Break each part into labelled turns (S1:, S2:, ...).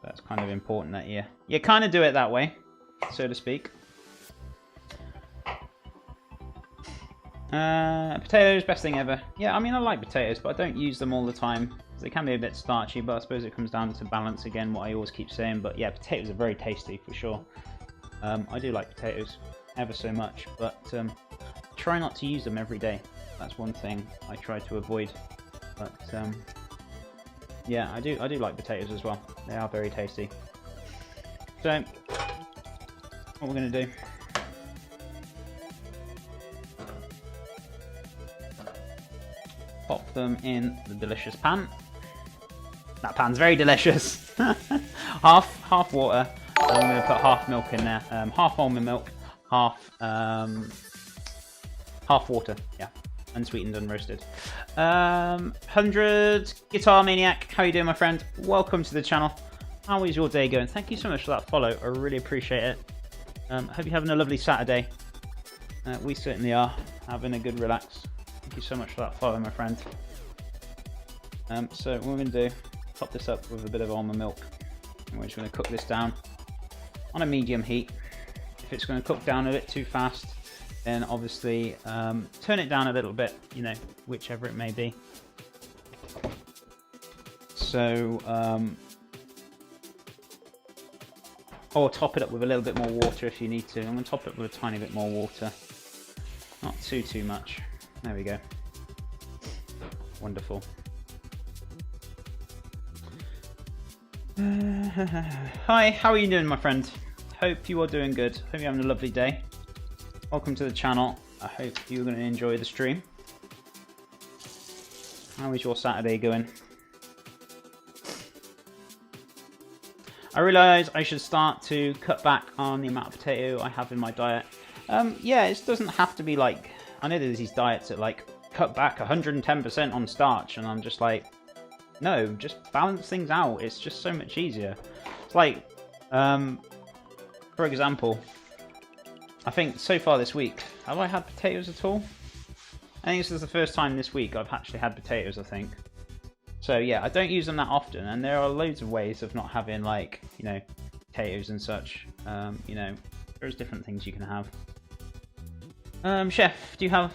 S1: That's kind of important that you kind of do it that way, so to speak. Potatoes, best thing ever. Yeah, I mean, I like potatoes, but I don't use them all the time. They can be a bit starchy, but I suppose it comes down to balance again, what I always keep saying. But yeah, potatoes are very tasty for sure. I do like potatoes ever so much, but try not to use them every day. That's one thing I try to avoid. But yeah, I do like potatoes as well. They are very tasty. So what we're going to do, pop them in the delicious pan. That pan's very delicious. half water. I'm going to put half milk in there. Half almond milk, half water. Yeah, unsweetened, unroasted. 100 Guitar Maniac. How you doing, my friend? Welcome to the channel. How is your day going? Thank you so much for that follow. I really appreciate it. Hope you're having a lovely Saturday. We certainly are having a good relax. Thank you so much for that follow, my friend. So what we're going to do, top this up with a bit of almond milk. And we're just going to cook this down on a medium heat. If it's going to cook down a bit too fast, then obviously turn it down a little bit, you know, whichever it may be. So, or top it up with a little bit more water if you need to. I'm going to top it up with a tiny bit more water. Not too much. There we go. Wonderful. Hi, how are you doing, my friend? Hope you are doing good. Hope you're having a lovely day. Welcome to the channel. I hope you're going to enjoy the stream. How is your Saturday going? I realise I should start to cut back on the amount of potato I have in my diet. Yeah, it doesn't have to be like... I know there's these diets that like cut back 110% on starch, and I'm just like, no, just balance things out. It's just so much easier. It's like, for example, I think so far this week, have I had potatoes at all? I think this is the first time this week I've actually had potatoes, I think. So yeah, I don't use them that often, and there are loads of ways of not having, like, you know, potatoes and such. You know, there's different things you can have. Chef, do you have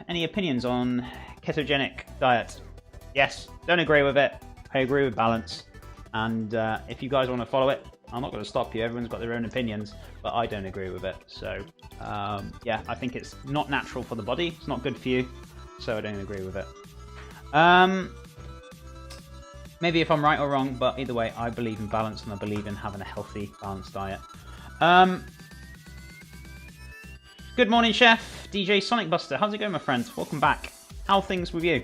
S1: any opinions on ketogenic diet? Yes, don't agree with it. I agree with balance. And if you guys want to follow it, I'm not going to stop you. Everyone's got their own opinions, but I don't agree with it. So, yeah, I think it's not natural for the body. It's not good for you, so I don't agree with it. Maybe if I'm right or wrong, but either way, I believe in balance, and I believe in having a healthy, balanced diet. Good morning, Chef. DJ Sonic Buster. How's it going, my friend? Welcome back. How are things with you?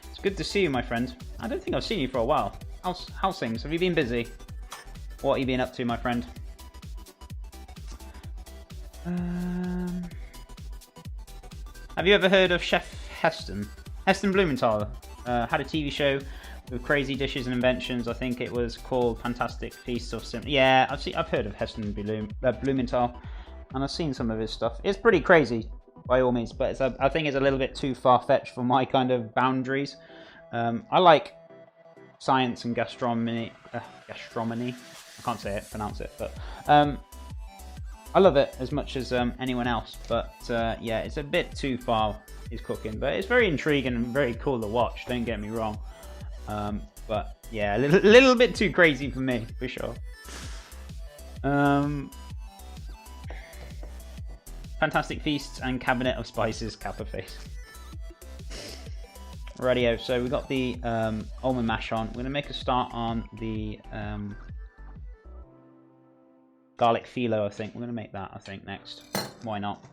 S1: It's good to see you, my friend. I don't think I've seen you for a while. How's things? Have you been busy? What have you been up to, my friend? Have you ever heard of Chef Heston? Heston Blumenthal had a TV show with crazy dishes and inventions. I think it was called Fantastic Feasts or something. Yeah, I've heard of Heston Blumenthal, and I've seen some of his stuff. It's pretty crazy, by all means, but I think it's a little bit too far-fetched for my kind of boundaries. I like science and gastronomy. I can't say it, pronounce it, but I love it as much as anyone else. But yeah, it's a bit too far, his cooking, but it's very intriguing and very cool to watch. Don't get me wrong, but yeah, a little bit too crazy for me, for sure. Fantastic Feasts and Cabinet of Spices, Kappa Face. Radio. So we got the almond mash on. We're going to make a start on the garlic phyllo, I think. We're going to make that, I think, next. Why not?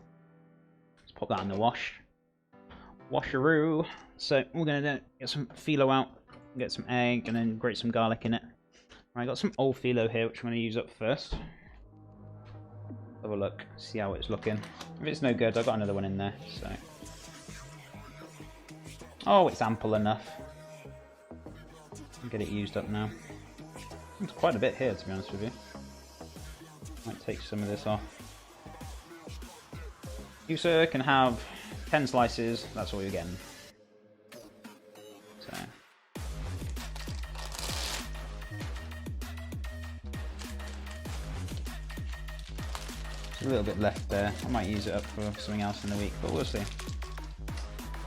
S1: Let's pop that in the wash. Washeroo. So we're going to get some phyllo out, get some egg, and then grate some garlic in it. Right, I got some old phyllo here, which I'm going to use up first. Have a look, see how it's looking. If it's no good, I've got another one in there. So. Oh, it's ample enough. I'll get it used up now. There's quite a bit here, to be honest with you. Might take some of this off. You, sir, can have 10 slices. That's all you're getting. So. There's a little bit left there. I might use it up for something else in the week, but we'll see.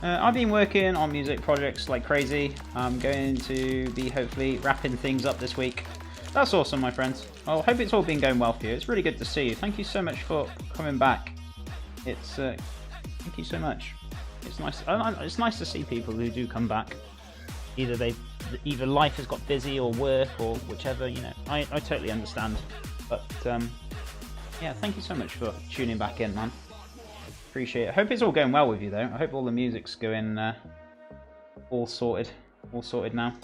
S1: I've been working on music projects like crazy. I'm going to be hopefully wrapping things up this week. That's awesome, my friends. I hope it's all been going well for you. It's really good to see you. Thank you so much for coming back. It's thank you so much. It's nice. It's nice to see people who do come back. Either life has got busy or work or whichever. You know, I totally understand. But yeah, thank you so much for tuning back in, man. Appreciate it. I hope it's all going well with you, though. I hope all the music's going all sorted now.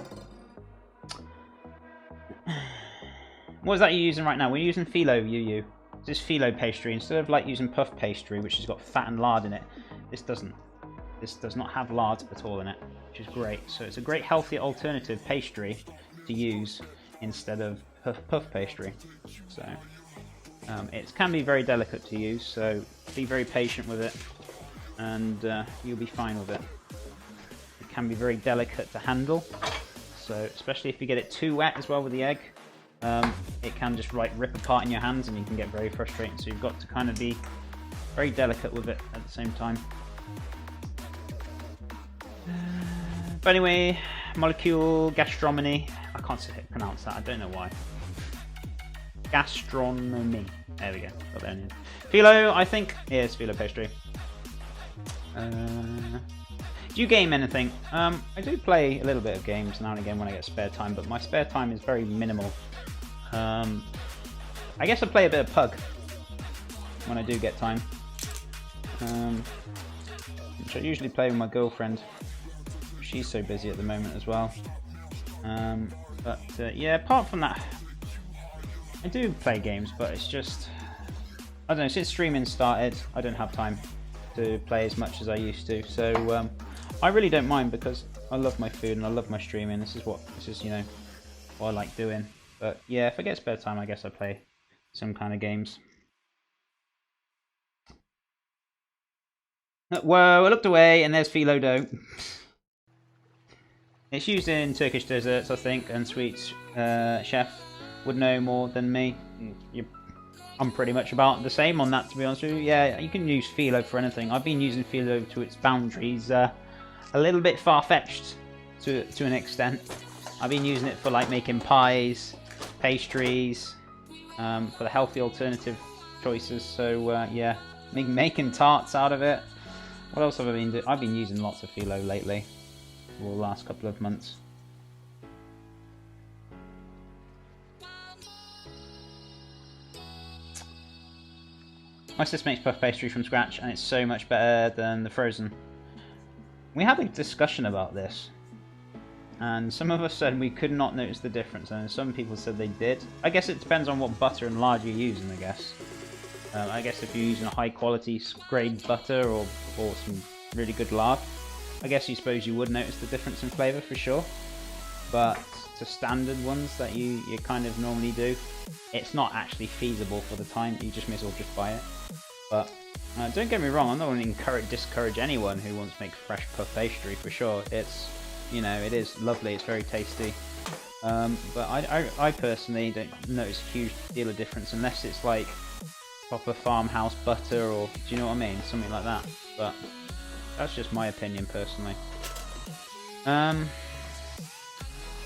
S1: What is that you're using right now? We're using phyllo, UU. This is phyllo pastry. Instead of like using puff pastry, which has got fat and lard in it, this doesn't. This does not have lard at all in it, which is great. So it's a great healthy alternative pastry to use instead of puff pastry. So it can be very delicate to use, so be very patient with it, and you'll be fine with it. It can be very delicate to handle, so especially if you get it too wet as well with the egg, it can just rip apart in your hands, and you can get very frustrating. So you've got to kind of be very delicate with it at the same time. But anyway, molecule gastronomy. I can't pronounce that. I don't know why. Gastronomy. There we go. Got there in. Phyllo, I think. Yeah, it's phyllo pastry. Do you game anything? I do play a little bit of games now and again when I get spare time, but my spare time is very minimal. I guess I play a bit of Pug when I do get time. Which I usually play with my girlfriend. She's so busy at the moment as well. Yeah, apart from that, I do play games, but it's just, I don't know, since streaming started, I don't have time to play as much as I used to. So I really don't mind, because I love my food and I love my streaming. This is you know, what I like doing. But yeah, if I get spare time, I guess I play some kind of games. Whoa, I looked away and there's phyllo dough. It's used in Turkish desserts, I think, and sweets. Chef would know more than me. I'm pretty much about the same on that, to be honest with you. Yeah, you can use phyllo for anything. I've been using phyllo to its boundaries, a little bit far-fetched to an extent. I've been using it for like making pies, pastries, for the healthy alternative choices. So yeah, making tarts out of it. What else have I been doing? I've been using lots of phyllo lately, for the last couple of months. My sister makes puff pastry from scratch, and it's so much better than the frozen. We had a discussion about this, and some of us said we could not notice the difference, and some people said they did. I guess it depends on what butter and lard you're using, I guess. I guess if you're using a high quality grade butter or some really good lard, I guess you suppose you would notice the difference in flavour for sure. But to standard ones that you kind of normally do, it's not actually feasible for the time. You just may as well just buy it. But don't get me wrong, I'm not going to discourage anyone who wants to make fresh puff pastry for sure. It's, you know, it is lovely, it's very tasty. But I personally don't notice a huge deal of difference unless it's like proper farmhouse butter, or do you know what I mean? Something like that. But that's just my opinion personally.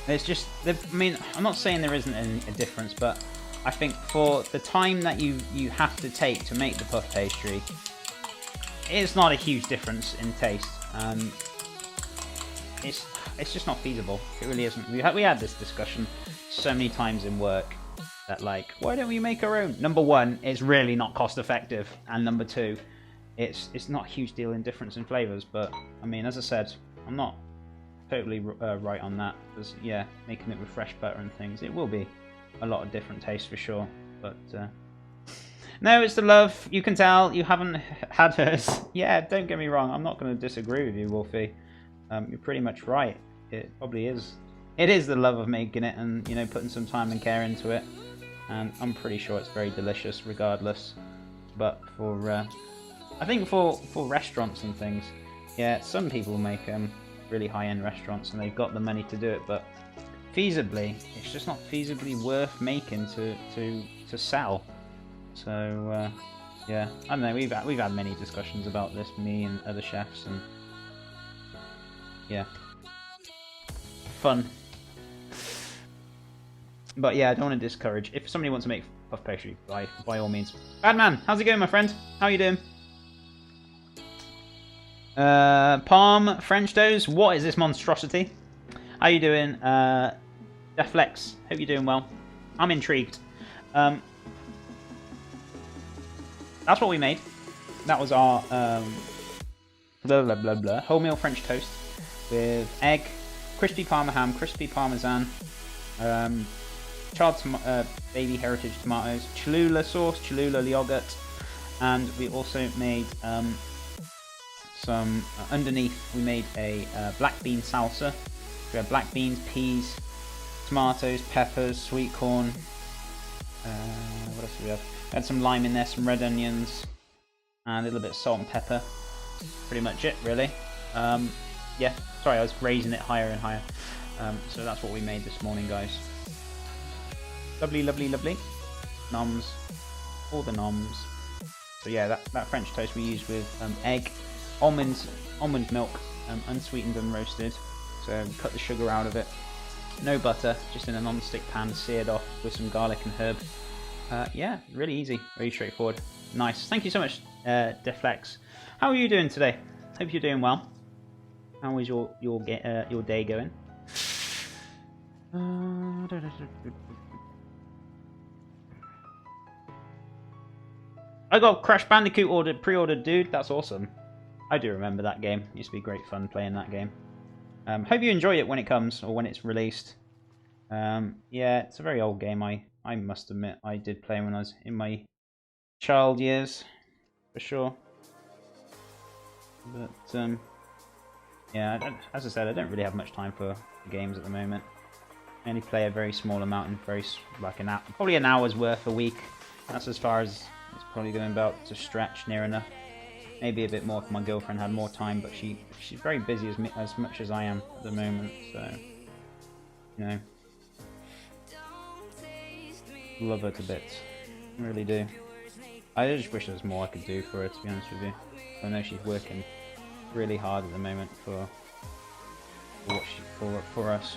S1: There's just, I mean, I'm not saying there isn't a difference, but I think for the time that you have to take to make the puff pastry, it's not a huge difference in taste. It's just not feasible. It really isn't. We had this discussion so many times in work that, like, why don't we make our own? Number one, it's really not cost effective, and number two, it's not a huge deal in difference in flavors. But I mean, as I said, I'm not totally right on that, because yeah, making it with fresh butter and things, it will be a lot of different tastes for sure. But no, it's the love. You can tell you haven't had hers. Yeah, don't get me wrong, I'm not going to disagree with you, Wolfie. You're pretty much right. It probably is. It is the love of making it, and you know, putting some time and care into it. And I'm pretty sure it's very delicious regardless. But for I think for restaurants and things, yeah, some people make really high-end restaurants and they've got the money to do it, but feasibly, it's just not feasibly worth making to sell. So Yeah, I don't know. We've had many discussions about this, me and other chefs, and yeah, fun. But yeah, I don't want to discourage. If somebody wants to make puff pastry, by all means. Badman, how's it going, my friend? How you doing? Palm French toast. What is this monstrosity? How you doing? Deflex. Hope you're doing well. I'm intrigued. That's what we made. That was our blah blah blah blah wholemeal French toast with egg, crispy parma ham, crispy parmesan, charred baby heritage tomatoes, Cholula sauce, Cholula yogurt, and we also made some underneath. We made a black bean salsa. We had black beans, peas, tomatoes, peppers, sweet corn. What else do we have? We had some lime in there, some red onions, and a little bit of salt and pepper. Pretty much it, really. Yeah, sorry, I was raising it higher and higher. So that's what we made this morning, guys. Lovely, lovely, lovely. Noms. All the noms. So yeah, that French toast we used with egg, almond milk, unsweetened and roasted. So we cut the sugar out of it. No butter, just in a non-stick pan, seared off with some garlic and herb. Yeah, really easy, really straightforward. Nice. Thank you so much, Deflex. How are you doing today? Hope you're doing well. How is your day going? I got Crash Bandicoot pre-ordered, dude. That's awesome. I do remember that game. It used to be great fun playing that game. Hope you enjoy it when it comes, or when it's released. Yeah, it's a very old game. I must admit, I did play when I was in my child years, for sure. But, yeah, as I said, I don't really have much time for games at the moment. I only play a very small amount, and probably an hour's worth a week. That's as far as it's probably going about to stretch, near enough. Maybe a bit more if my girlfriend had more time, but she's very busy as much as I am at the moment, so, you know. Love her to bits. I really do. I just wish there was more I could do for her, to be honest with you. I know she's working really hard at the moment for us.